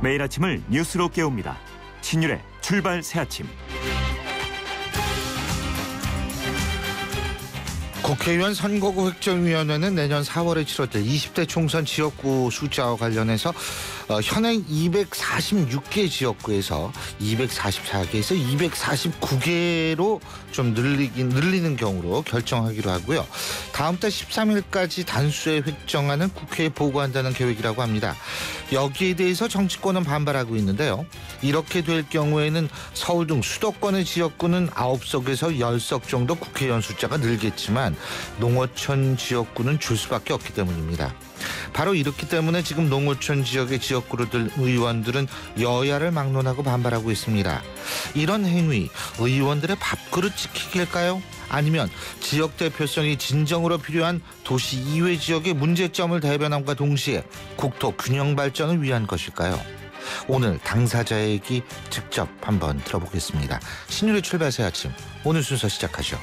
매일 아침을 뉴스로 깨웁니다. 신율의 출발 새아침. 국회의원 선거구 획정위원회는 내년 4월에 치러질 20대 총선 지역구 숫자와 관련해서 현행 246개 지역구에서 244개에서 249개로 좀 늘리는 경우로 결정하기로 하고요. 다음 달 13일까지 단수에 획정하는 국회에 보고한다는 계획이라고 합니다. 여기에 대해서 정치권은 반발하고 있는데요. 이렇게 될 경우에는 서울 등 수도권의 지역구는 9석에서 10석 정도 국회의원 숫자가 늘겠지만 농어촌 지역구는 줄 수밖에 없기 때문입니다. 바로 이렇기 때문에 지금 농어촌 지역의 지역구를 들 의원들은 여야를 막론하고 반발하고 있습니다. 이런 행위, 의원들의 밥그릇 지키기일까요? 아니면 지역 대표성이 진정으로 필요한 도시 이외 지역의 문제점을 대변함과 동시에 국토 균형 발전을 위한 것일까요? 오늘 당사자의 얘기 직접 한번 들어보겠습니다. 신율의 출발 새 아침, 오늘 순서 시작하죠.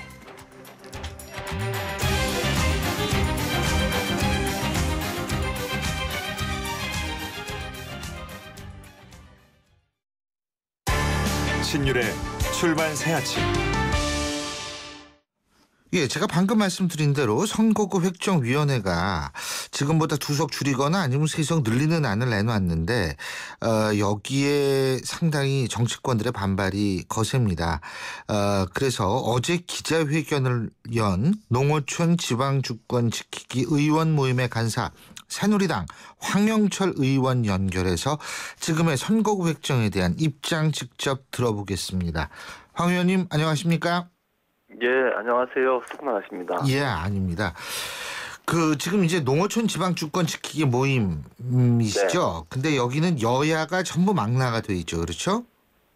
신율의 출발 새아침. 예, 제가 방금 말씀드린 대로 선거구 획정위원회가 지금보다 2석 줄이거나 아니면 3석 늘리는 안을 내놨는데 여기에 상당히 정치권들의 반발이 거셉니다. 그래서 어제 기자회견을 연 농어촌 지방주권 지키기 의원 모임의 간사 새누리당 황영철 의원 연결해서 지금의 선거구 획정에 대한 입장 직접 들어보겠습니다. 황 의원님 안녕하십니까? 예, 안녕하세요. 수고 많으십니다. 예, 아닙니다. 지금 이제 농어촌 지방 주권 지키기 모임이시죠? 네. 근데 여기는 여야가 전부 망라가 돼 있죠, 그렇죠?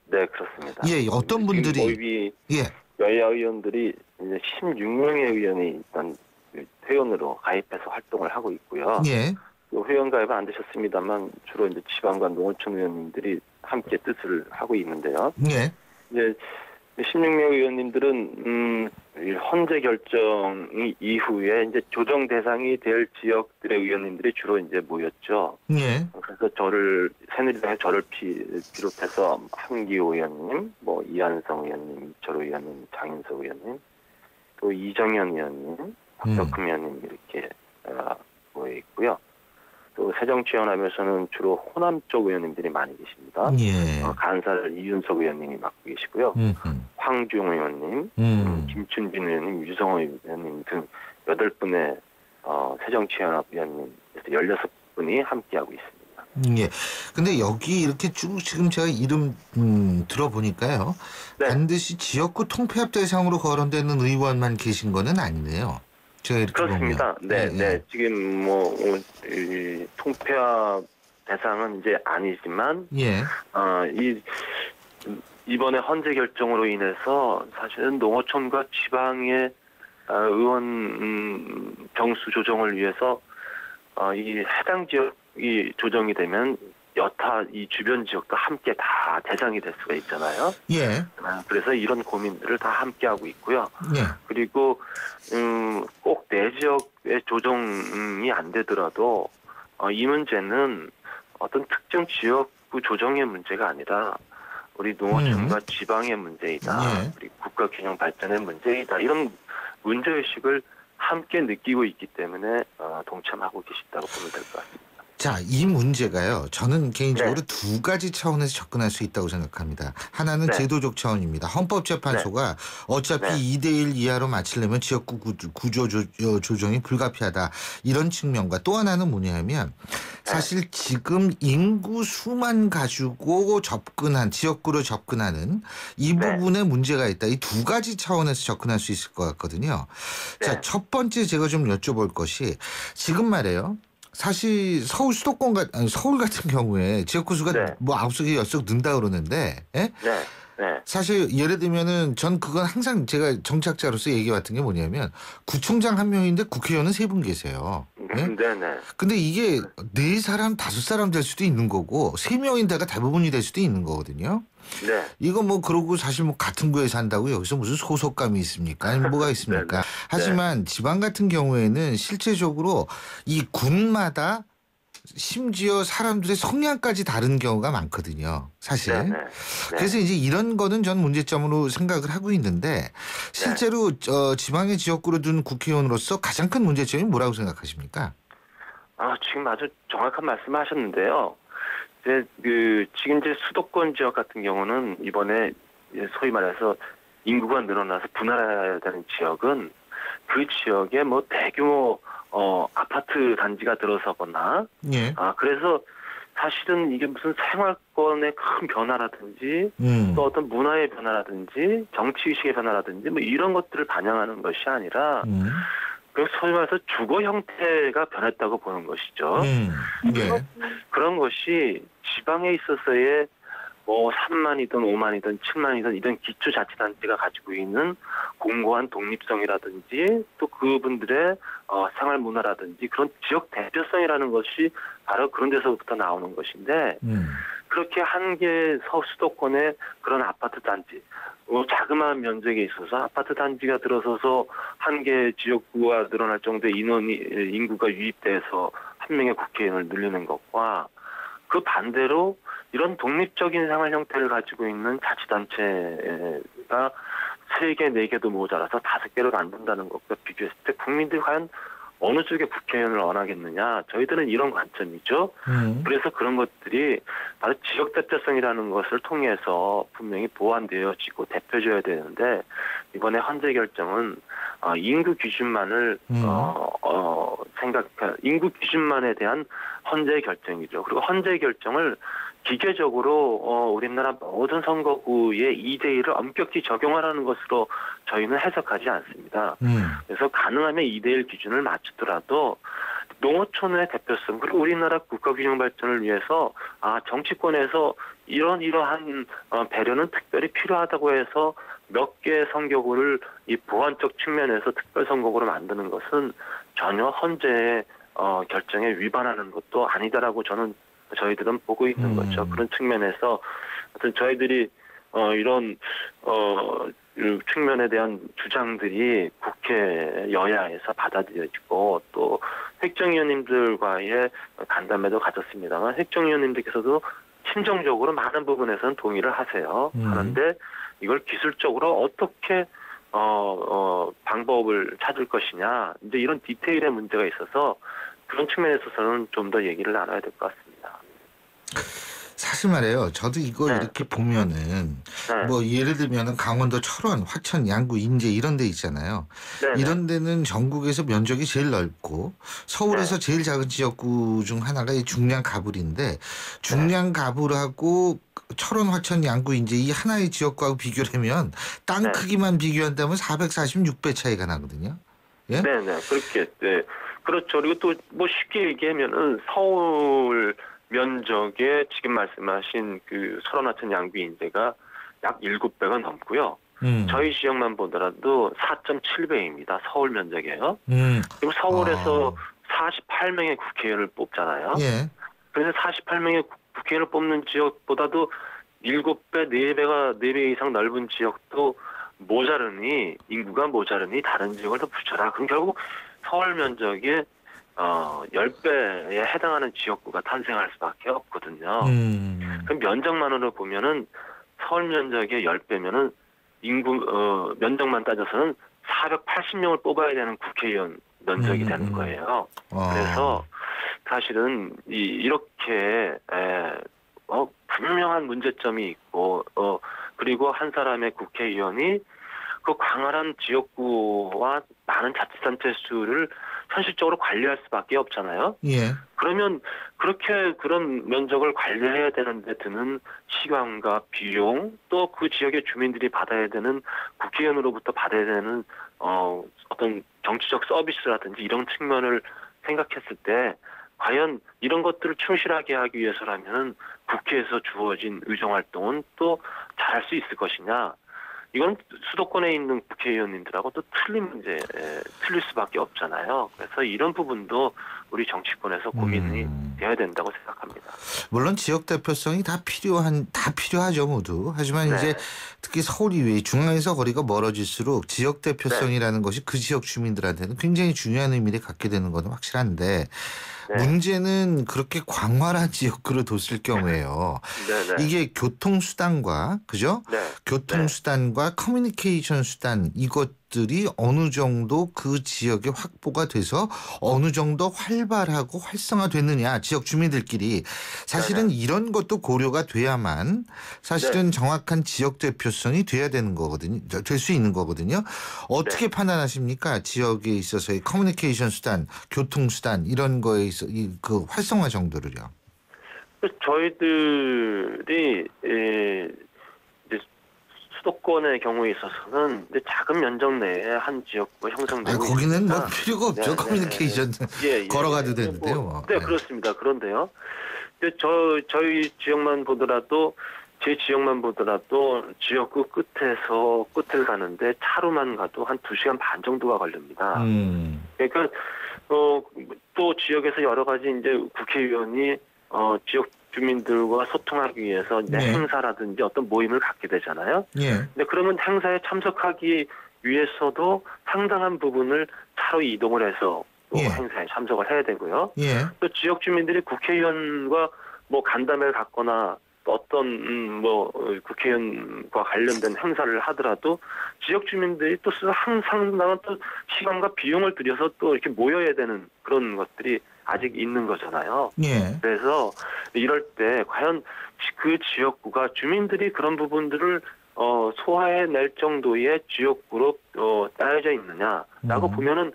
네, 그렇습니다. 예, 어떤 분들이 모임이 예, 여야 의원들이 이제 16명의 의원이 일단 회원으로 가입해서 활동을 하고 있고요. 예, 회원 가입은 안 되셨습니다만 주로 이제 지방과 농어촌 의원님들이 함께 뜻을 하고 있는데요. 예, 이제 16명 의원님들은 헌재 결정 이후에 이제 조정 대상이 될 지역들의 의원님들이 주로 이제 모였죠. 예, 그래서 새누리당의 저를 비롯해서 한기호 의원님, 이한성 의원님, 이철호 의원님, 장인석 의원님, 또 이정현 의원님, 박덕흠 의원님 이렇게 모여 있고요. 또 새정치연합에서는 주로 호남 쪽 의원님들이 많이 계십니다. 예, 간사를 이윤석 의원님이 맡고 계시고요. 황주영 의원님, 김춘빈 의원님, 유성호 의원님 등 8분의 새정치연합 의원님, 16분이 함께하고 있습니다. 예. 근데 여기 이렇게 쭉 지금 제가 이름 들어보니까요. 네. 반드시 지역구 통폐합 대상으로 거론되는 의원만 계신 거는 아니네요. 제가 이렇게 그렇습니다. 보면. 네, 예, 네. 지금 이 통폐합 대상은 이제 아니지만, 예, 이번에 헌재 결정으로 인해서 사실은 농어촌과 지방의 의원 정수 조정을 위해서 이 해당 지역이 조정이 되면 여타 이 주변 지역도 함께 다 대상이 될 수가 있잖아요. 예, 그래서 이런 고민들을 다 함께 하고 있고요. 예, 그리고 꼭 내 지역의 조정이 안 되더라도 이 문제는 어떤 특정 지역구 조정의 문제가 아니라 우리 농어촌과 지방의 문제이다. 예. 그리고 국가 균형 발전의 문제이다. 이런 문제의식을 함께 느끼고 있기 때문에 동참하고 계시다고 보면 될 것 같습니다. 자, 이 문제가요. 저는 개인적으로 네. 2가지 차원에서 접근할 수 있다고 생각합니다. 하나는 네. 제도적 차원입니다. 헌법재판소가 어차피 네. 2대1 이하로 맞추려면 지역구 구조 조정이 불가피하다. 이런 측면과 또 하나는 뭐냐면 사실 지금 인구 수만 가지고 지역구로 접근하는 이 부분에 문제가 있다. 이 2가지 차원에서 접근할 수 있을 것 같거든요. 네. 자, 첫 번째 제가 좀 여쭤볼 것이 지금 말이에요. 사실 서울 같은 경우에 지역구 수가 네. 9석이 10석 는다 그러는데, 예? 네. 네. 사실 예를 들면은 전 그건 항상 제가 정착자로서 얘기해왔던 게 뭐냐면 구청장 1명인데 국회의원은 3분 계세요. 예? 네네. 근데 이게 4사람, 5사람 될 수도 있는 거고 3명인데가 대부분이 될 수도 있는 거거든요. 네. 이거 그러고 사실 같은 구에 산다고 여기서 무슨 소속감이 있습니까? 아니 뭐가 있습니까? 네. 하지만 지방 같은 경우에는 실제적으로 이 군마다 심지어 사람들의 성향까지 다른 경우가 많거든요. 사실. 네네. 네. 그래서 이제 이런 거는 전 문제점으로 생각을 하고 있는데 실제로 지방의 지역구로 둔 국회의원으로서 가장 큰 문제점이 뭐라고 생각하십니까? 지금 아주 정확한 말씀하셨는데요. 지금 이제 수도권 지역 같은 경우는 이번에 소위 말해서 인구가 늘어나서 분할해야 되는 지역은 그 지역에 뭐 대규모 아파트 단지가 들어서거나 예. 그래서 사실은 이게 무슨 생활권의 큰 변화라든지 또 어떤 문화의 변화라든지 정치의식의 변화라든지 뭐 이런 것들을 반영하는 것이 아니라 그 소위 말해서 주거 형태가 변했다고 보는 것이죠. 예. 그런 것이 지방에 있어서의 뭐 3만이든 5만이든 7만이든 이런 기초자치단체가 가지고 있는 공고한 독립성이라든지 또 그분들의 생활 문화라든지 그런 지역 대표성이라는 것이 바로 그런 데서부터 나오는 것인데 그렇게 한 개 서수도권의 그런 아파트 단지 자그마한 면적에 있어서 아파트 단지가 들어서서 한 개 지역구가 늘어날 정도의 인구가 유입돼서 한 명의 국회의원을 늘리는 것과 그 반대로 이런 독립적인 생활 형태를 가지고 있는 자치단체가 3개, 4개도 모자라서 5개를 만든다는 것과 비교했을 때 국민들이 과연 어느 쪽에 국회의원을 원하겠느냐. 저희들은 이런 관점이죠. 그래서 그런 것들이 바로 지역 대표성이라는 것을 통해서 분명히 보완되어지고 대표져야 되는데 이번에 헌재 결정은 인구 기준만을 인구 기준만에 대한 헌재 결정이죠. 그리고 헌재 결정을 기계적으로 우리나라 모든 선거구의 2대1을 엄격히 적용하라는 것으로 저희는 해석하지 않습니다. 그래서 가능하면 2대1 기준을 맞추더라도 농어촌의 대표성 그리고 우리나라 국가균형 발전을 위해서 정치권에서 이러한 배려는 특별히 필요하다고 해서 몇 개의 선거구를 이 보완적 측면에서 특별 선거구로 만드는 것은 전혀 헌재의 결정에 위반하는 것도 아니다라고 저희들은 보고 있는 거죠. 그런 측면에서 어떤 저희들이 이런 측면에 대한 주장들이 국회 여야에서 받아들여지고 또 획정위원님들과의 간담회도 가졌습니다만 획정위원님들께서도 심정적으로 많은 부분에서는 동의를 하세요. 하는데 이걸 기술적으로 어떻게 방법을 찾을 것이냐 이제 이런 디테일의 문제가 있어서 그런 측면에 있어서는 좀 더 얘기를 나눠야 될 것 같습니다. 사실 말이에요. 저도 이거 네. 이렇게 보면은 네. 뭐 예를 들면은 강원도 철원, 화천, 양구, 인제 이런 데 있잖아요. 네네. 이런 데는 전국에서 면적이 제일 넓고 서울에서 제일 작은 지역구 중 하나가 이 중량 가불인데 중량 가불하고 철원, 화천, 양구, 인제 이 하나의 지역구하고 비교를 하면 땅 크기만 비교한다면 446배 차이가 나거든요. 예? 네네. 그렇게 네. 그렇죠. 그리고 또 뭐 쉽게 얘기하면은 서울 면적에 지금 말씀하신 그 철원, 화천, 양구, 인제가 약 7배가 넘고요. 저희 지역만 보더라도 4.7배입니다. 서울 면적이에요. 그리고 서울에서 48명의 국회의원을 뽑잖아요. 예. 그래서 48명의 국회의원을 뽑는 지역보다도 7배, 4배 이상 넓은 지역도 모자르니 인구가 모자르니 다른 지역을 더 붙여라. 그럼 결국 서울 면적의 10배에 해당하는 지역구가 탄생할 수밖에 없거든요. 그럼 면적만으로 보면은 서울 면적의 10배면은 인구 면적만 따져서는 480명을 뽑아야 되는 국회의원 면적이 되는 거예요. 그래서 사실은 이렇게 분명한 문제점이 있고 그리고 한 사람의 국회의원이 그 광활한 지역구와 많은 자치단체 수를 현실적으로 관리할 수밖에 없잖아요. 예. 그러면 그렇게 그런 면적을 관리해야 되는데 드는 시간과 비용 또 그 지역의 주민들이 받아야 되는 국회의원으로부터 받아야 되는 어떤 정치적 서비스라든지 이런 측면을 생각했을 때 과연 이런 것들을 충실하게 하기 위해서라면 국회에서 주어진 의정활동은 또 잘할 수 있을 것이냐. 이건 수도권에 있는 국회의원님들하고 또 틀릴 수밖에 없잖아요. 그래서 이런 부분도 우리 정치권에서 고민이 돼야 된다고 생각합니다. 물론 지역 대표성이 다 필요하죠 모두. 하지만 네. 이제 특히 서울 이외 중앙에서 거리가 멀어질수록 지역 대표성이라는 것이 그 지역 주민들한테는 굉장히 중요한 의미를 갖게 되는 것은 확실한데 네. 문제는 그렇게 광활한 지역구를 뒀을 경우에요. 네네. 이게 교통수단과 그죠? 네. 교통수단과 커뮤니케이션 수단 이것들이 어느 정도 그 지역에 확보가 돼서 어느 정도 활발하고 활성화됐느냐 지역 주민들끼리 사실은 네네. 이런 것도 고려가 돼야만 사실은 네. 정확한 지역 대표성이 돼야 되는 거거든요. 될 수 있는 거거든요. 어떻게 네. 판단하십니까? 지역에 있어서의 커뮤니케이션 수단, 교통 수단 이런 거에 있어 그 활성화 정도를요. 저희들이 이제 수도권의 경우에 있어서는 이제 작은 면적 내에 한 지역구가 형성되고 거기는 뭐 있습니다. 필요가 없죠. 네, 커뮤니케이션 예, 예, 걸어가도 예. 되는데요. 뭐. 네, 그렇습니다. 그런데요. 근데 저희 지역만 보더라도 제 지역만 보더라도 지역구 끝에서 끝을 가는데 차로만 가도 한 2시간 반 정도가 걸립니다. 그러니까 또 지역에서 여러 가지 이제 국회의원이 지역 주민들과 소통하기 위해서 이제 네. 행사라든지 어떤 모임을 갖게 되잖아요. 예. 근데 그러면 행사에 참석하기 위해서도 상당한 부분을 차로 이동을 해서 또 예. 행사에 참석을 해야 되고요. 예. 또 지역 주민들이 국회의원과 뭐 간담회를 갖거나 또 어떤 국회의원과 관련된 행사를 하더라도 지역 주민들이 또 상당한 또 시간과 비용을 들여서 또 이렇게 모여야 되는 그런 것들이 아직 있는 거잖아요. 예. 그래서 이럴 때 과연 그 지역구가 주민들이 그런 부분들을 소화해낼 정도의 지역구로 짜여져 있느냐라고 보면은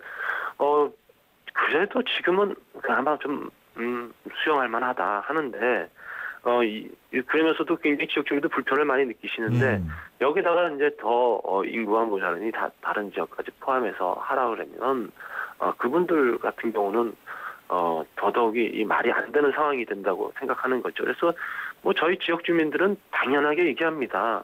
그래도 지금은 아마 좀 수용할 만하다 하는데 그러면서도 굉장히 지역 주민도 불편을 많이 느끼시는데 여기다가 이제 더 인구가 모자라니 다른 지역까지 포함해서 하라 그러면 그분들 같은 경우는 더더욱이 이 말이 안 되는 상황이 된다고 생각하는 거죠. 그래서 뭐 저희 지역 주민들은 당연하게 얘기합니다.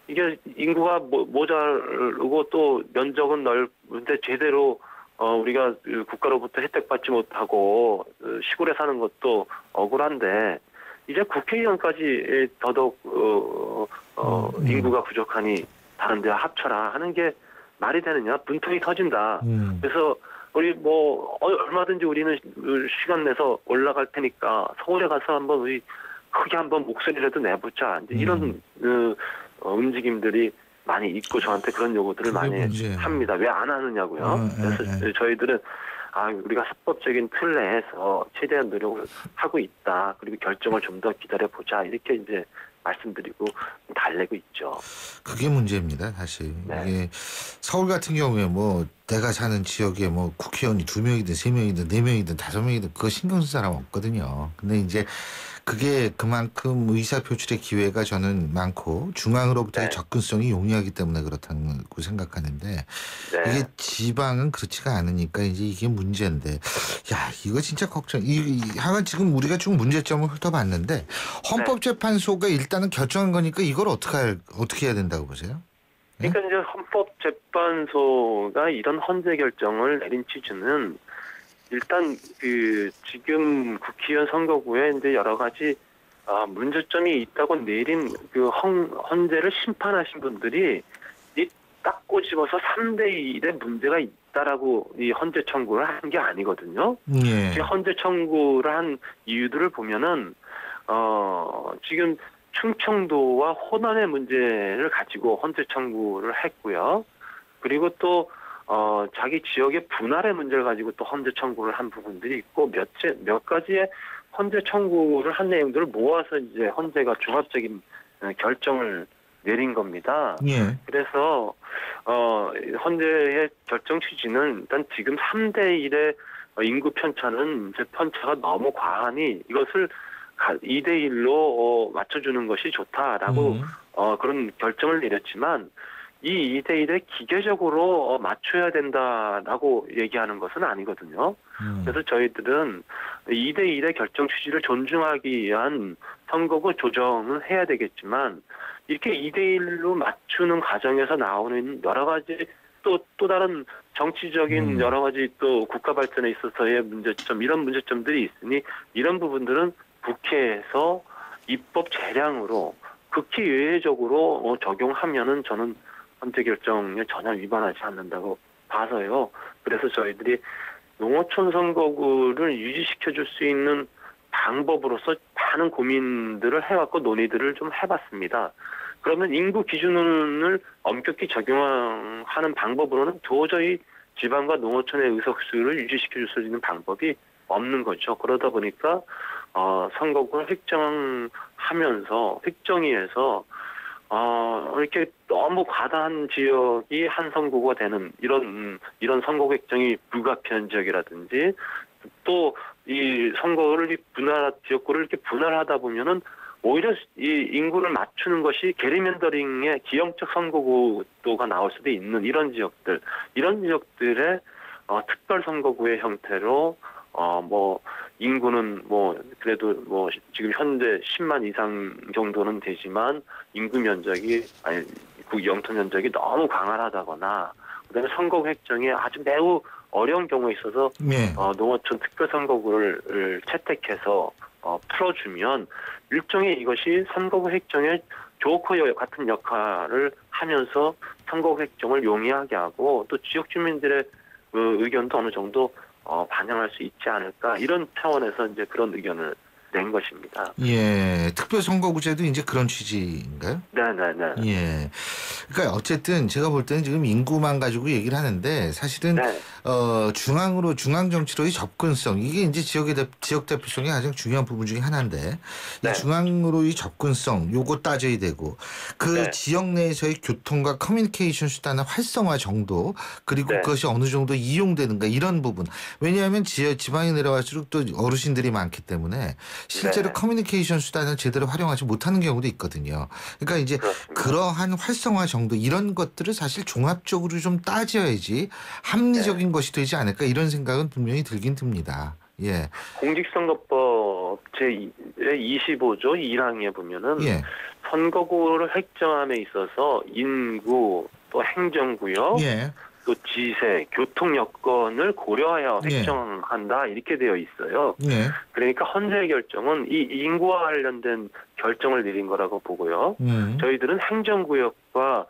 이게 인구가 모자르고 또 면적은 넓은데 제대로 우리가 국가로부터 혜택받지 못하고 시골에 사는 것도 억울한데 이제 국회의원까지 더더욱 인구가 부족하니 다른 데와 합쳐라 하는 게 말이 되느냐. 분통이 터진다. 그래서 우리 얼마든지 우리는 시간 내서 올라갈 테니까 서울에 가서 한번 우리 크게 한번 목소리라도 내보자. 이제 이런 움직임들이 많이 있고 저한테 그런 요구들을 많이 문제예요. 합니다. 왜 안 하느냐고요. 그래서 저희들은 우리가 합법적인 틀 내에서 최대한 노력을 하고 있다. 그리고 결정을 좀 더 기다려보자. 이렇게 이제 말씀드리고 달래고 있죠. 그게 문제입니다, 사실. 네. 이게 서울 같은 경우에 뭐 내가 사는 지역에 뭐 국회의원이 2명이든 3명이든 4명이든 5명이든 그거 신경 쓸 사람 없거든요. 근데 이제 그게 그만큼 의사 표출의 기회가 저는 많고 중앙으로부터의 네. 접근성이 용이하기 때문에 그렇다고 생각하는데 네. 이게 지방은 그렇지가 않으니까 이제 이게 문제인데 야 이거 진짜 걱정. 하여간 지금 우리가 쭉 문제점을 훑어봤는데 헌법재판소가 일단은 결정한 거니까 이걸 어떻게 해야 된다고 보세요? 그러니까 이제 헌법재판소가 이런 헌재 결정을 내린 취지는 일단 지금 국회의원 선거구에 이제 여러 가지 문제점이 있다고 내린 그 헌재를 심판하신 분들이 딱 꼬집어서 3대1의 문제가 있다라고 이 헌재 청구를 한 게 아니거든요. 예. 헌재 청구를 한 이유들을 보면은 지금 충청도와 호남의 문제를 가지고 헌재 청구를 했고요. 그리고 또 자기 지역의 분할의 문제를 가지고 또 헌재 청구를 한 부분들이 있고 몇 가지의 헌재 청구를 한 내용들을 모아서 이제 헌재가 종합적인 결정을 내린 겁니다. 예. 그래서 헌재의 결정 취지는 일단 지금 3대1의 인구 편차는 이제 편차가 너무 과하니 이것을 2대1로 맞춰주는 것이 좋다라고 그런 결정을 내렸지만 이 2대1에 기계적으로 맞춰야 된다라고 얘기하는 것은 아니거든요. 그래서 저희들은 2대1의 결정 취지를 존중하기 위한 선거구 조정을 해야 되겠지만 이렇게 2대1로 맞추는 과정에서 나오는 여러 가지 또 다른 정치적인 여러 가지 또 국가 발전에 있어서의 문제점 이런 문제점들이 있으니 이런 부분들은 국회에서 입법 재량으로 극히 예외적으로 적용하면은 저는 헌재 결정에 전혀 위반하지 않는다고 봐서요. 그래서 저희들이 농어촌 선거구를 유지시켜 줄 수 있는 방법으로서 많은 고민들을 해왔고 논의들을 좀 해봤습니다. 그러면 인구 기준을 엄격히 적용하는 방법으로는 도저히 지방과 농어촌의 의석수를 유지시켜 줄 수 있는 방법이 없는 거죠. 그러다 보니까 선거구를 획정위에서 이렇게 너무 과다한 지역이 한 선거구가 되는 이런 선거구 획정이 불가피한 지역이라든지 또 이 선거를 지역구를 이렇게 분할하다 보면은 오히려 이 인구를 맞추는 것이 게리맨더링의 기형적 선거구도가 나올 수도 있는 이런 지역들의 특별 선거구의 형태로 인구는 그래도 지금 현재 10만 이상 정도는 되지만 영토 면적이 너무 광활하다거나 그다음에 선거구 획정이 아주 매우 어려운 경우에 있어서 네. 농어촌 특별선거구를 채택해서 풀어주면 일종의 이것이 선거구 획정의 조커 같은 역할을 하면서 선거구 획정을 용이하게 하고 또 지역 주민들의 의견도 어느 정도 반영할 수 있지 않을까 이런 차원에서 이제 그런 의견을 낸 것입니다. 예, 특별선거구제도 이제 그런 취지인가요? 네네네. 예. 그러니까 어쨌든 제가 볼 때는 지금 인구만 가지고 얘기를 하는데 사실은 네. 중앙 정치로의 접근성 이게 이제 지역 대표성의 가장 중요한 부분 중에 하나인데 네. 이 중앙으로의 접근성 요거 따져야 되고 그 네. 지역 내에서의 교통과 커뮤니케이션 수단의 활성화 정도 그리고 네. 그것이 어느 정도 이용되는가 이런 부분 왜냐하면 지방에 내려갈수록 또 어르신들이 많기 때문에 실제로 네. 커뮤니케이션 수단을 제대로 활용하지 못하는 경우도 있거든요. 그러니까 이제 그렇습니다. 그러한 활성화 정도 이런 것들을 사실 종합적으로 좀 따져야지 합리적인 것이 되지 않을까 이런 생각은 분명히 들긴 듭니다. 예. 공직선거법 제25조 1항에 보면은 예. 선거구를 획정함에 있어서 인구 또 행정구역 예. 또 지세, 교통 여건을 고려하여 예. 획정한다 이렇게 되어 있어요. 예. 그러니까 헌재 결정은 이 인구와 관련된 결정을 내린 거라고 보고요. 저희들은 행정구역과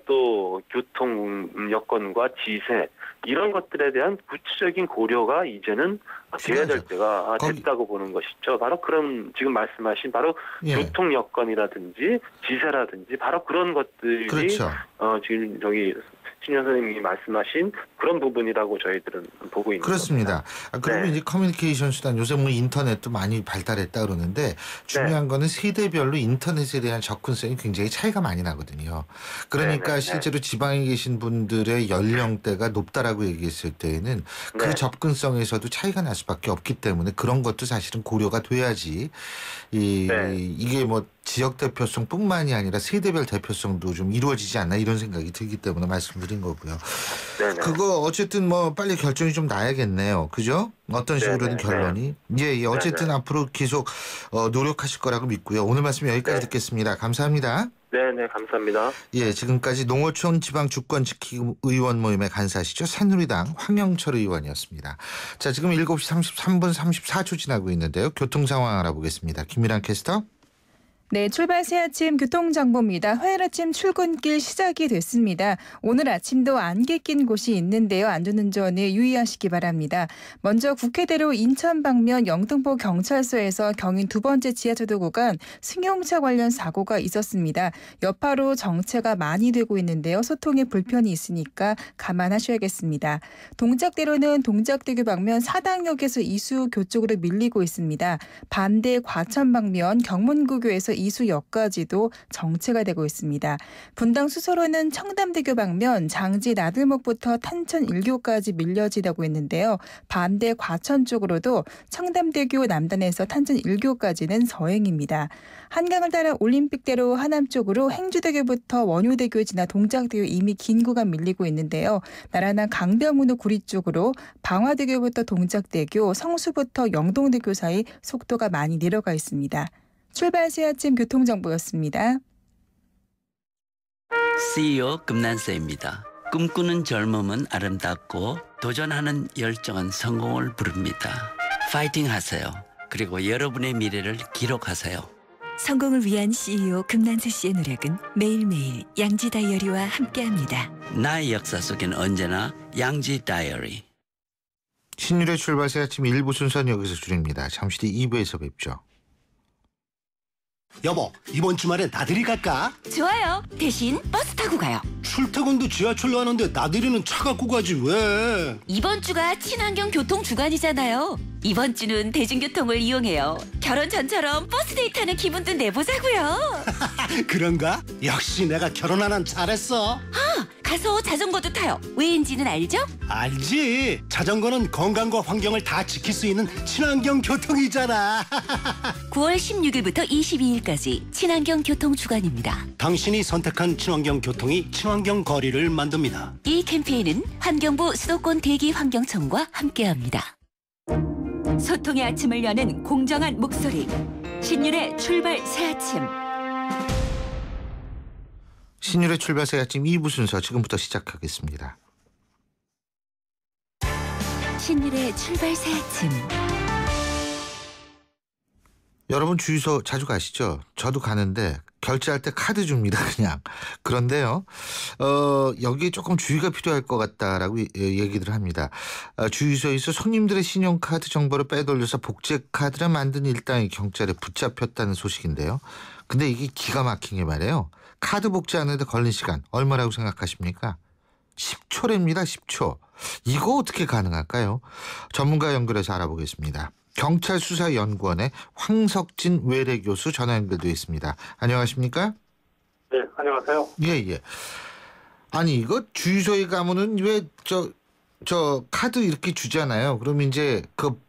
또 교통 여건과 지세 이런 것들에 대한 구체적인 고려가 이제는 돼야 될 때가 됐다고 보는 것이죠. 바로 그런 지금 말씀하신 바로 예. 교통 여건이라든지 지세라든지 바로 그런 것들이 그렇죠. 지금 신현 선생님이 말씀하신 그런 부분이라고 저희들은 보고 있는 그렇습니다. 그리고 네. 이제 커뮤니케이션 수단 요새 인터넷도 많이 발달했다 그러는데 중요한 거는 세대별로 인터넷에 대한 접근성이 굉장히 차이가 많이 나거든요. 그러니까 네. 실제로 지방에 계신 분들의 연령대가 높다라고 얘기했을 때에는 그 네. 접근성에서도 차이가 날 수밖에 없기 때문에 그런 것도 사실은 고려가 돼야지 이게 지역 대표성뿐만이 아니라 세대별 대표성도 좀 이루어지지 않나 이런 생각이 들기 때문에 말씀드린 거고요. 네네. 그거 어쨌든 빨리 결정이 좀 나야겠네요. 그죠? 어떤 식으로든 네네. 결론이. 예. 어쨌든 네네. 앞으로 계속 노력하실 거라고 믿고요. 오늘 말씀 여기까지 네. 듣겠습니다. 감사합니다. 네, 감사합니다. 예, 지금까지 농어촌 지방주권지키기 의원 모임의 간사시죠. 새누리당 황영철 의원이었습니다. 자, 지금 7시 33분 34초 지나고 있는데요. 교통 상황 알아보겠습니다. 김미란 캐스터. 네, 출발 새 아침 교통정보입니다. 화요일 아침 출근길 시작이 됐습니다. 오늘 아침도 안개 낀 곳이 있는데요. 안전운전에 유의하시기 바랍니다. 먼저 국회대로 인천 방면 영등포 경찰서에서 경인 두 번째 지하철도 구간 승용차 관련 사고가 있었습니다. 여파로 정체가 많이 되고 있는데요. 소통에 불편이 있으니까 감안하셔야겠습니다. 동작대로는 동작대교 방면 사당역에서 이수교 쪽으로 밀리고 있습니다. 반대 과천 방면 경문고교에서 이수역까지도 정체가 되고 있습니다. 분당 수서로는 청담대교 방면 장지 나들목부터 탄천 1교까지 밀려지다고 있는데요. 반대 과천 쪽으로도 청담대교 남단에서 탄천 1교까지는 서행입니다. 한강을 따라 올림픽대로 하남 쪽으로 행주대교부터 원효대교 지나 동작대교 이미 긴 구간 밀리고 있는데요. 나라나 강변문호 구리 쪽으로 방화대교부터 동작대교, 성수부터 영동대교 사이 속도가 많이 내려가 있습니다. 출발 새 아침 교통정보였습니다. CEO 금난세입니다. 꿈꾸는 젊음은 아름답고 도전하는 열정은 성공을 부릅니다. 파이팅 하세요. 그리고 여러분의 미래를 기록하세요. 성공을 위한 CEO 금난세 씨의 노력은 매일매일 양지 다이어리와 함께합니다. 나의 역사 속엔 언제나 양지 다이어리. 신율의 출발 새 아침 1부 순서는 여기서 줄입니다. 잠시 뒤 2부에서 뵙죠. 여보, 이번 주말에 나들이 갈까? 좋아요. 대신 버스 타고 가요. 출퇴근도 지하철로 하는데 나들이는 차 갖고 가지 왜? 이번 주가 친환경 교통 주간이잖아요. 이번 주는 대중교통을 이용해요. 결혼 전처럼 버스 데이트하는 기분도 내보자고요. 그런가? 역시 내가 결혼 안 한 잘했어. 가서 자전거도 타요. 왜인지는 알죠? 알지. 자전거는 건강과 환경을 다 지킬 수 있는 친환경 교통이잖아. 9월 16일부터 22일까지 친환경 교통 주간입니다. 당신이 선택한 친환경 교통이 친환경 거리를 만듭니다. 이 캠페인은 환경부 수도권 대기환경청과 함께합니다. 소통의 아침을 여는 공정한 목소리. 신율의 출발 새 아침. 신율의 출발 새 아침 2부 순서 지금부터 시작하겠습니다. 신율의 출발 새 아침. 여러분 주유소 자주 가시죠? 저도 가는데 결제할 때 카드 줍니다, 그냥. 그런데요, 여기에 조금 주의가 필요할 것 같다라고 얘기들 합니다. 주유소에서 손님들의 신용카드 정보를 빼돌려서 복제 카드를 만든 일당이 경찰에 붙잡혔다는 소식인데요. 근데 이게 기가 막힌 게 말이에요. 카드 복제하는데 걸린 시간 얼마라고 생각하십니까? 10초랍니다, 10초. 이거 어떻게 가능할까요? 전문가 연결해서 알아보겠습니다. 경찰수사연구원의 황석진 외래교수 전화 연결되어 있습니다. 안녕하십니까? 네, 안녕하세요. 예. 아니 이거 주유소에 가면은 왜 저 카드 이렇게 주잖아요. 그럼 이제 그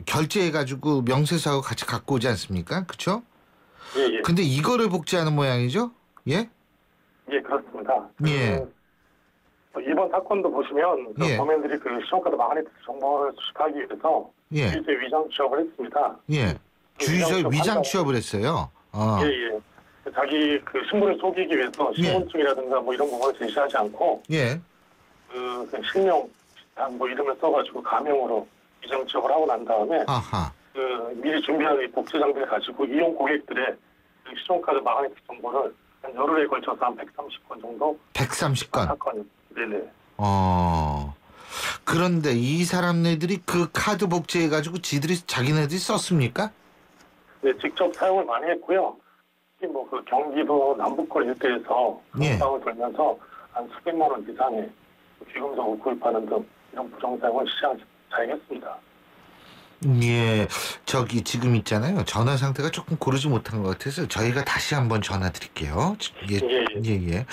결제해가지고 명세서하고 같이 갖고 오지 않습니까? 그렇죠? 예. 근데 이거를 복제하는 모양이죠? 예? 예, 그렇습니다. 예. 이번 사건도 보시면 예. 범인들이 그 신용카드 마그네틱 정보를 수집하기 위해서 예. 주유소에 위장 취업을 했습니다. 예. 주유소에 위장 취업을 했어요. 예. 자기 그 신분을 속이기 위해서 신분증이라든가 뭐 이런 부분을 제시하지 않고 예. 그 실명 뭐 이름을 써가지고 가명으로 위장 취업을 하고 난 다음에 아하. 그 미리 준비한 이 복제 장비를 가지고 이용 고객들의 그 신용카드 마그네틱 정보를 한 열흘에 걸쳐서 한 130건 정도 130건. 사건이. 네네. 그런데 이 사람네들이 그 카드 복제해가지고 자기네들이 썼습니까? 네, 직접 사용을 많이 했고요. 특히 뭐 그 경기도 남부권 일대에서 예. 공방을 돌면서 한 수백만 원 이상의 귀금속을 구입하는 등 이런 부정 사용을 시장 자행했습니다. 예, 지금 있잖아요. 전화 상태가 조금 고르지 못한 것 같아서 저희가 다시 한번 전화 드릴게요. 예.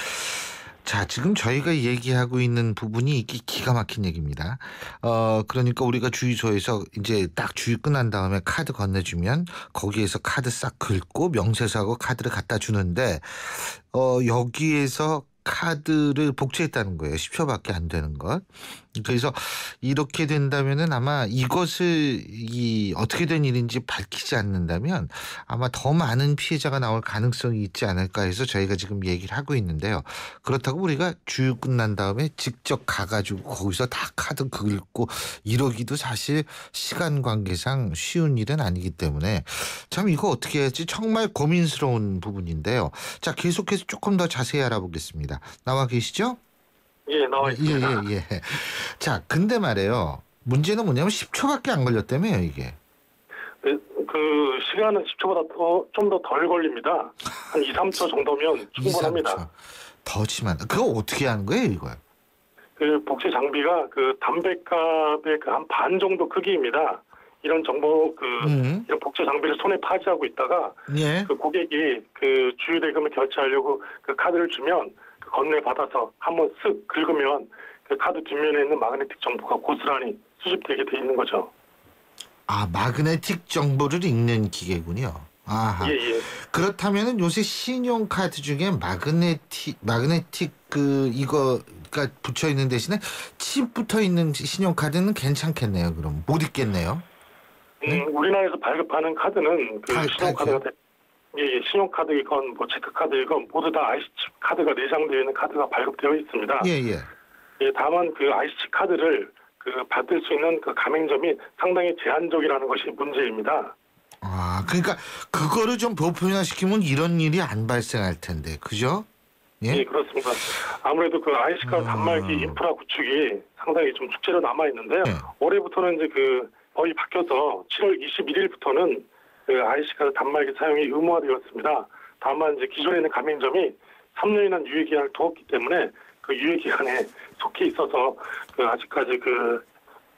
자, 지금 저희가 얘기하고 있는 부분이 이게 기가 막힌 얘기입니다. 그러니까 우리가 주유소에서 이제 딱 주유 끝난 다음에 카드 건네주면 거기에서 카드 싹 긁고 명세서하고 카드를 갖다 주는데, 여기에서 카드를 복제했다는 거예요. 10초밖에 안 되는 것. 그래서 이렇게 된다면은 아마 이것을 어떻게 된 일인지 밝히지 않는다면 아마 더 많은 피해자가 나올 가능성이 있지 않을까 해서 저희가 지금 얘기를 하고 있는데요. 그렇다고 우리가 주유 끝난 다음에 직접 가가지고 거기서 다 카드 긁고 이러기도 사실 시간 관계상 쉬운 일은 아니기 때문에 참 이거 어떻게 해야지 정말 고민스러운 부분인데요. 자, 계속해서 조금 더 자세히 알아보겠습니다. 나와 계시죠? 예, 나와 있습니다. 예. 자, 근데 말이에요. 문제는 뭐냐면 10초밖에 안 걸렸다며요, 이게. 그 시간은 10초보다 좀 더 덜 걸립니다. 한 2, 3초 정도면 충분합니다. 2, 3초. 더 심한. 그거 어떻게 하는 거예요, 이걸? 그 복제 장비가 그 담배갑의 그 한 반 정도 크기입니다. 이런 정보 이런 복제 장비를 손에 파지하고 있다가 예. 그 고객이 그 주유 대금을 결제하려고 그 카드를 주면 그 건네 받아서 한번 쓱 긁으면 그 카드 뒷면에 있는 마그네틱 정보가 고스란히 수집되게 돼 있는 거죠. 아, 마그네틱 정보를 읽는 기계군요. 아하. 예. 그렇다면은 요새 신용카드 중에 마그네틱 이거가 붙여 있는 대신에 칩 붙어 있는 신용카드는 괜찮겠네요. 그럼 못 읽겠네요. 우리나라에서 발급하는 카드는 그 신용카드가 신용카드이건 뭐 체크카드이건 모두 다 IC칩 카드가 내장되어 있는 카드가 발급되어 있습니다. 예. 다만 그 IC칩 카드를 그 받을 수 있는 그 가맹점이 상당히 제한적이라는 것이 문제입니다. 아, 그러니까 그거를 좀 보편화시키면 이런 일이 안 발생할 텐데, 그죠? 예? 예, 그렇습니다. 아무래도 그 IC카드 단말기 인프라 구축이 상당히 좀 숙제로 남아 있는데요. 네. 올해부터는 이제 그 법이 바뀌어서 7월 21일부터는 그 IC카드 단말기 사용이 의무화되었습니다. 다만 이제 기존에 있는 가맹점이 3년이나 유예 기한을 두었기 때문에 그 유예 기간에 속해 있어서 그 아직까지 그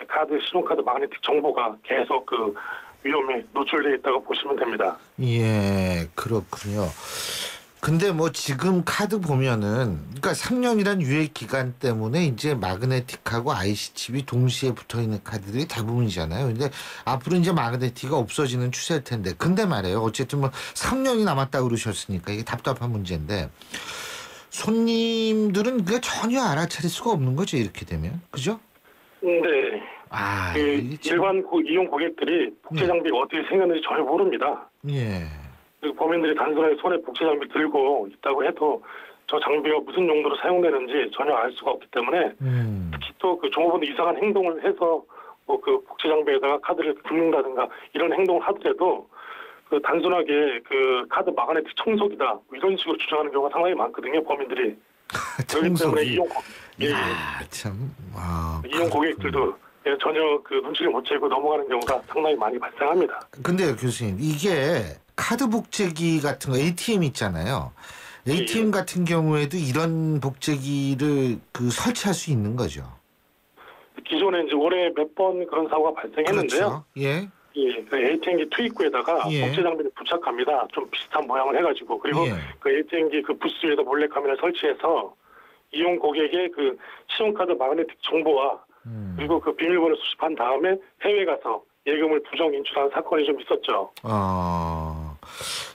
카드 신용카드 마그네틱 정보가 계속 그 위험에 노출되어 있다고 보시면 됩니다. 예, 그렇군요. 근데 뭐 지금 카드 보면은 그러니까 3년이란 유예 기간 때문에 이제 마그네틱하고 IC 칩이 동시에 붙어 있는 카드들이 대부분이잖아요. 근데 앞으로 이제 마그네틱이 없어지는 추세일 텐데. 근데 말이에요. 어쨌든 뭐 3년이 남았다 그러셨으니까 이게 답답한 문제인데 손님들은 그게 전혀 알아차릴 수가 없는 거죠. 이렇게 되면. 그죠? 네. 아, 그 이게 참- 일반 이용 고객들이 복제 장비가 어떻게 생겼는지 전혀 모릅니다. 예. 그리고 범인들이 단순하게 손에 복제 장비 들고 있다고 해도 저 장비가 무슨 용도로 사용되는지 전혀 알 수가 없기 때문에 특히 또 그 종업원이 이상한 행동을 해서 뭐 그 복제 장비에다가 카드를 긁는다든가 이런 행동을 하더라도 그 단순하게 그 카드 마그네틱 청소기다 뭐 이런 식으로 주장하는 경우가 상당히 많거든요. 범인들이. 그렇기 때문에 야, 참. 와, 이용 고객들도 예, 전혀 그 눈치를 못 채고 넘어가는 경우가 상당히 많이 발생합니다. 근데요, 교수님, 이게 카드 복제기 같은 거 ATM 있잖아요. ATM 같은 경우에도 이런 복제기를 그 설치할 수 있는 거죠. 기존에 이제 올해 몇 번 그런 사고가 발생했는데요. 그렇죠. 예. 예, 그 ATM기 투입구에다가 예. 복제 장비를 부착합니다. 좀 비슷한 모양을 해가지고 그리고 예. 그 ATM기 그 부스 위에다 몰래 카메라 설치해서 이용 고객의 그 신용카드 마그네틱 정보와 그리고 그 비밀번호 수집한 다음에 해외 가서 예금을 부정 인출한 사건이 좀 있었죠.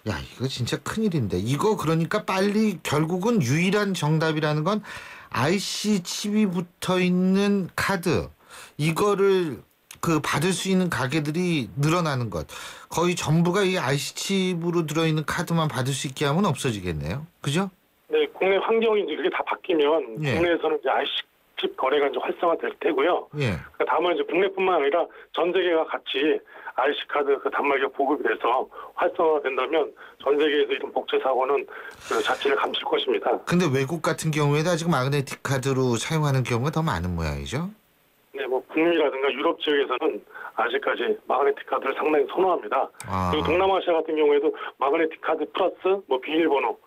야, 이거 진짜 큰일인데. 이거 그러니까 빨리 결국은 유일한 정답이라는 건 IC 칩이 붙어 있는 카드. 이거를 그 받을 수 있는 가게들이 늘어나는 것. 거의 전부가 이 IC 칩으로 들어있는 카드만 받을 수 있게 하면 없어지겠네요. 그죠? 네, 국내 환경이 이제 그게 다 바뀌면 예. 국내에서는 이제 IC 칩 거래가 이제 활성화될 테고요. 예. 다만 이제 국내뿐만 아니라 전 세계가 같이 IC 카드 그 단말기가 보급이 돼서 활성화된다면 전 세계에서 이런 복제 사고는 그 자체를 감출 것입니다. 근데 외국 같은 경우에도 아직 마그네틱 카드로 사용하는 경우가 더 많은 모양이죠? 네, 뭐 북미라든가 유럽 지역에서는 아직까지 마그네틱 카드를 상당히 선호합니다. 그리고 동남아시아 같은 경우에도 마그네틱 카드 플러스 뭐 비밀번호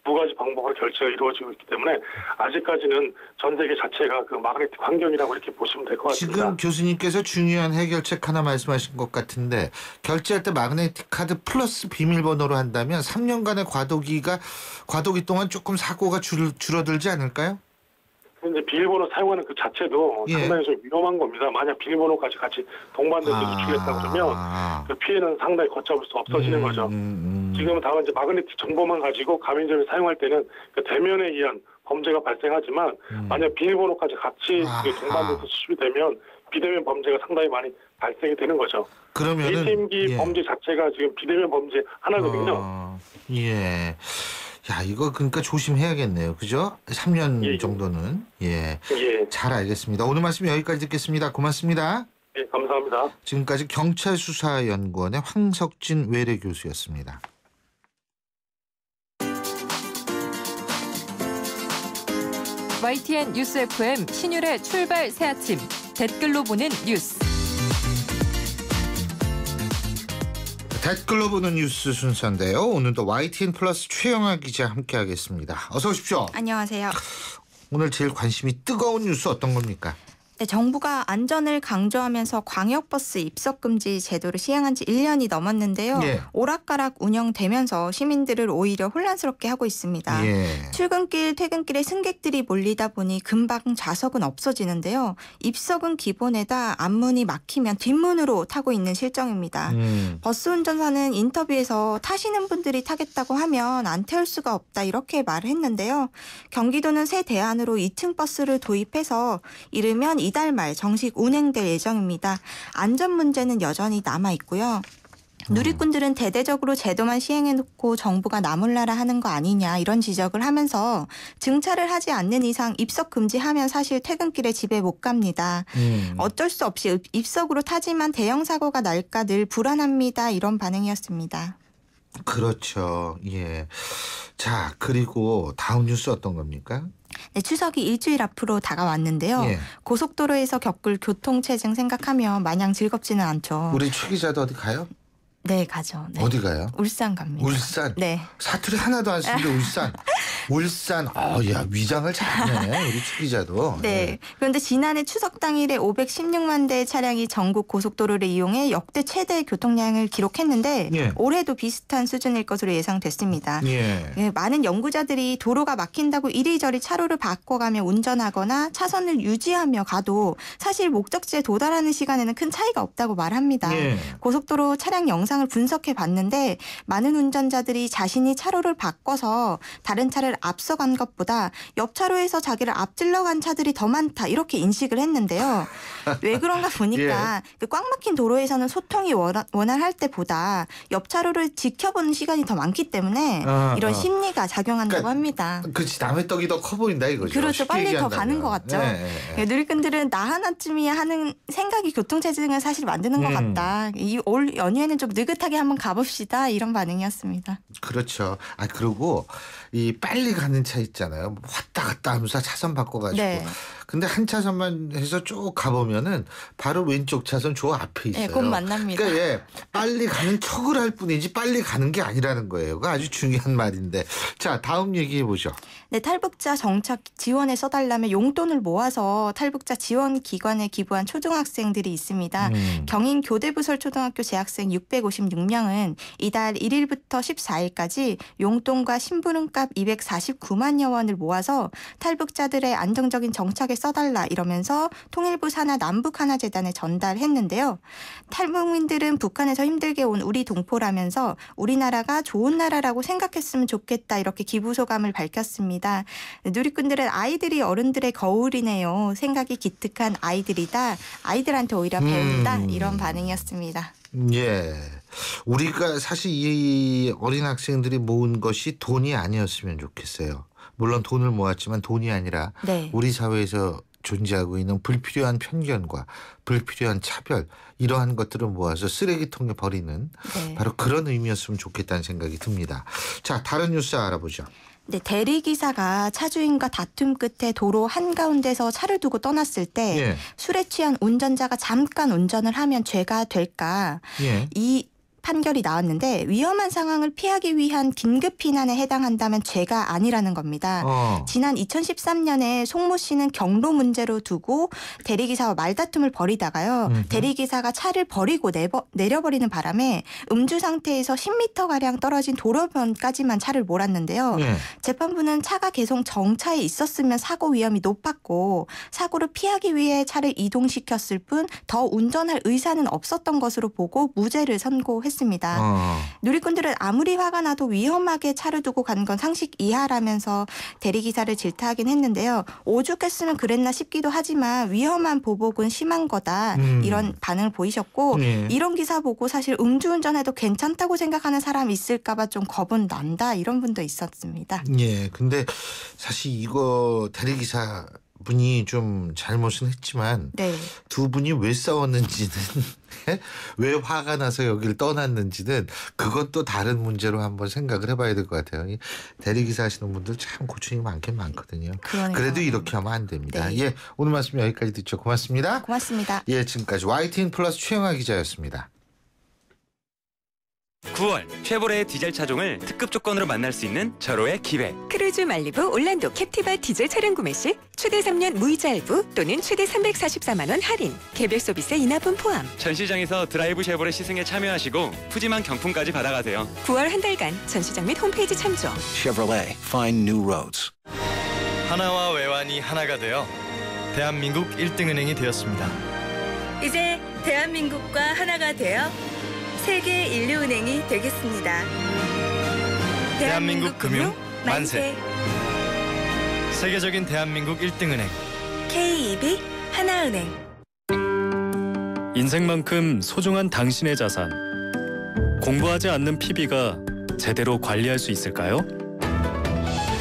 두 가지 방법으로 결제가 이루어지고 있기 때문에 아직까지는 전 세계 자체가 그 마그네틱 환경이라고 이렇게 보시면 될 것 같습니다. 지금 교수님께서 중요한 해결책 하나 말씀하신 것 같은데 결제할 때 마그네틱 카드 플러스 비밀번호로 한다면 3년간의 과도기 동안 조금 사고가 줄어들지 않을까요? 이제 비밀번호 사용하는 그 자체도 예. 상당히 좀 위험한 겁니다. 만약 비밀번호까지 같이 동반돼서 누출했다 그러면 그 피해는 상당히 걷잡을 수 없어지는 거죠. 지금은 다만 이제 마그네틱 정보만 가지고 가맹점이 사용할 때는 그 대면에 의한 범죄가 발생하지만 만약 비밀번호까지 같이 그 동반돼서 수집이 되면 비대면 범죄가 상당히 많이 발생이 되는 거죠. 그러면은 ATM기 범죄 자체가 지금 비대면 범죄 하나거든요. 예. 야, 이거 그러니까 조심해야겠네요. 그죠? 3년 정도는. 예. 예. 잘 알겠습니다. 오늘 말씀 여기까지 듣겠습니다. 고맙습니다. 예, 감사합니다. 지금까지 경찰수사연구원의 황석진 외래 교수였습니다. YTN 뉴스 FM 신율의 출발 새 아침 댓글로 보는 뉴스. 댓글로 보는 뉴스 순서인데요. 오늘도 YTN 플러스 최영아 기자 함께하겠습니다. 어서 오십시오. 안녕하세요. 오늘 제일 관심이 뜨거운 뉴스 어떤 겁니까? 네, 정부가 안전을 강조하면서 광역버스 입석금지 제도를 시행한 지 1년이 넘었는데요. 예. 오락가락 운영되면서 시민들을 오히려 혼란스럽게 하고 있습니다. 예. 출근길, 퇴근길에 승객들이 몰리다 보니 금방 좌석은 없어지는데요. 입석은 기본에다 앞문이 막히면 뒷문으로 타고 있는 실정입니다. 버스 운전사는 인터뷰에서 타시는 분들이 타겠다고 하면 안 태울 수가 없다 이렇게 말을 했는데요. 경기도는 새 대안으로 2층 버스를 도입해서 이르면 이달 말 정식 운행될 예정입니다. 안전 문제는 여전히 남아 있고요. 누리꾼들은 대대적으로 제도만 시행해놓고 정부가 나몰라라 하는 거 아니냐 이런 지적을 하면서 증차를 하지 않는 이상 입석 금지하면 사실 퇴근길에 집에 못 갑니다. 어쩔 수 없이 입석으로 타지만 대형 사고가 날까 늘 불안합니다. 이런 반응이었습니다. 그렇죠. 예. 자, 그리고 다음 뉴스 어떤 겁니까? 네, 추석이 일주일 앞으로 다가왔는데요. 예. 고속도로에서 겪을 교통체증 생각하면 마냥 즐겁지는 않죠. 우리 최 기자도 어디 가요? 네, 가죠. 네. 어디 가요? 울산 갑니다. 울산? 네. 사투리 하나도 안 쓰는데 울산. 울산. 야, 위장을 잘하네. 우리 최 기자도. 네. 그런데 지난해 추석 당일에 516만 대의 차량이 전국 고속도로를 이용해 역대 최대 교통량을 기록했는데 예. 올해도 비슷한 수준일 것으로 예상됐습니다. 예. 예, 많은 연구자들이 도로가 막힌다고 이리저리 차로를 바꿔가며 운전하거나 차선을 유지하며 가도 사실 목적지에 도달하는 시간에는 큰 차이가 없다고 말합니다. 예. 고속도로 차량 영상을 분석해 봤는데 많은 운전자들이 자신이 차로를 바꿔서 다른 차를 앞서간 것보다 옆 차로에서 자기를 앞질러 간 차들이 더 많다 이렇게 인식을 했는데요. 왜 그런가 보니까 그 꽉 막힌 도로에서는 소통이 원활할 때보다 옆 차로를 지켜보는 시간이 더 많기 때문에 이런 심리가 작용한다고 합니다. 그렇지. 남의 떡이 더 커 보인다 이거죠. 그렇죠. 빨리 더 가는 것 같죠. 누리꾼들은 나 하나쯤이야 하는 생각이 교통체증을 사실 만드는 것 같다. 이 올 연휴에는 좀 느긋하게 한번 가봅시다. 이런 반응이었습니다. 그렇죠. 아, 그리고 이 빨리 가는 차 있잖아요. 왔다 갔다 하면서 차선 바꿔가지고. 네. 근데 한 차선만 해서 쭉 가보면은 바로 왼쪽 차선 저 앞에 있어요. 네, 곧 만납니다. 그러니까 예, 빨리 가는 척을 할 뿐이지 빨리 가는 게 아니라는 거예요. 그거 아주 중요한 말인데. 자, 다음 얘기해 보죠. 네, 탈북자 정착 지원에 써달라며 용돈을 모아서 탈북자 지원 기관에 기부한 초등학생들이 있습니다. 경인 교대부설초등학교 재학생 656명은 이달 1일부터 14일까지 용돈과 심부름값 249만여 원을 모아서 탈북자들의 안정적인 정착에 써달라 이러면서 통일부 산하 남북 하나 재단에 전달했는데요. 탈북민들은 북한에서 힘들게 온 우리 동포라면서 우리나라가 좋은 나라라고 생각했으면 좋겠다 이렇게 기부 소감을 밝혔습니다. 누리꾼들은 아이들이 어른들의 거울이네요. 생각이 기특한 아이들이다. 아이들한테 오히려 배운다. 이런 반응이었습니다. 예. 우리가 사실 이 어린 학생들이 모은 것이 돈이 아니었으면 좋겠어요. 물론 돈을 모았지만 돈이 아니라 네. 우리 사회에서 존재하고 있는 불필요한 편견과 불필요한 차별 이러한 것들을 모아서 쓰레기통에 버리는 바로 그런 의미였으면 좋겠다는 생각이 듭니다. 자, 다른 뉴스 알아보죠. 네, 대리기사가 차주인과 다툼 끝에 도로 한가운데서 차를 두고 떠났을 때 술에 취한 운전자가 잠깐 운전을 하면 죄가 될까? 이 판결이 나왔는데 위험한 상황을 피하기 위한 긴급 피난에 해당한다면 죄가 아니라는 겁니다. 지난 2013년에 송모 씨는 경로 문제로 두고 대리기사와 말다툼을 벌이다가요. 대리기사가 차를 버리고 내려버리는 바람에 음주 상태에서 10m가량 떨어진 도로변까지만 차를 몰았는데요. 재판부는 차가 계속 정차에 있었으면 사고 위험이 높았고 사고를 피하기 위해 차를 이동시켰을 뿐 더 운전할 의사는 없었던 것으로 보고 무죄를 선고했습니다. 누리꾼들은 아무리 화가 나도 위험하게 차를 두고 간 건 상식 이하라면서 대리기사를 질타하긴 했는데요. 오죽했으면 그랬나 싶기도 하지만 위험한 보복은 심한 거다. 이런 반응을 보이셨고 이런 기사 보고 사실 음주운전해도 괜찮다고 생각하는 사람이 있을까 봐 좀 겁은 난다. 이런 분도 있었습니다. 예, 근데 사실 이거 대리기사 분이 좀 잘못은 했지만 두 분이 왜 싸웠는지는 왜 화가 나서 여기를 떠났는지는 그건 또 다른 문제로 한번 생각을 해봐야 될 것 같아요. 대리기사 하시는 분들 참 고충이 많긴 많거든요. 그러네요. 그래도 이렇게 하면 안 됩니다. 예, 오늘 말씀 여기까지 듣죠. 고맙습니다. 고맙습니다. 예, 지금까지 YTN 플러스 최영아 기자였습니다. 9월 쉐보레의 디젤 차종을 특급 조건으로 만날 수 있는 절호의 기회. 크루즈 말리부 올란도 캡티바 디젤 차량 구매 시 최대 3년 무이자 할부 또는 최대 344만 원 할인, 개별 서비스 인하분 포함. 전시장에서 드라이브 쉐보레 시승에 참여하시고 푸짐한 경품까지 받아가세요. 9월 한 달간 전시장 및 홈페이지 참조. Chevrolet, find new roads. 하나와 외환이 하나가 되어 대한민국 1등은행이 되었습니다. 이제 대한민국과 하나가 되어 세계 인류은행이 되겠습니다. 대한민국 금융 만세. 세계적인 대한민국 1등은행 KEB 하나은행. 인생만큼 소중한 당신의 자산. 공부하지 않는 PB가 제대로 관리할 수 있을까요?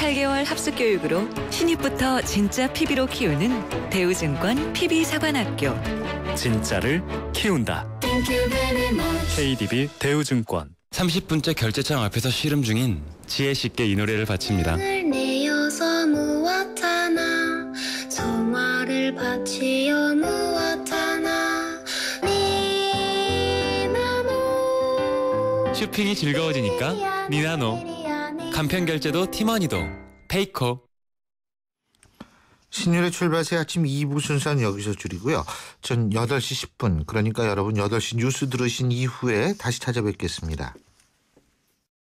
8개월 합숙 교육으로 신입부터 진짜 PB로 키우는 대우증권 PB사관학교. 진짜를 키운다. KDB 대우증권. 30분째 결제창 앞에서 씨름 중인 지혜 씨께 이 노래를 바칩니다. 내어서 무왔잖아. 성화를 바치어 무왔잖아. 니나노. 쇼핑이 즐거워지니까 니나노. 간편 결제도 티머니도 페이코. 신율의 출발 새 아침 2부 순서는 여기서 줄이고요. 전 8시 10분, 그러니까 여러분 8시 뉴스 들으신 이후에 다시 찾아뵙겠습니다.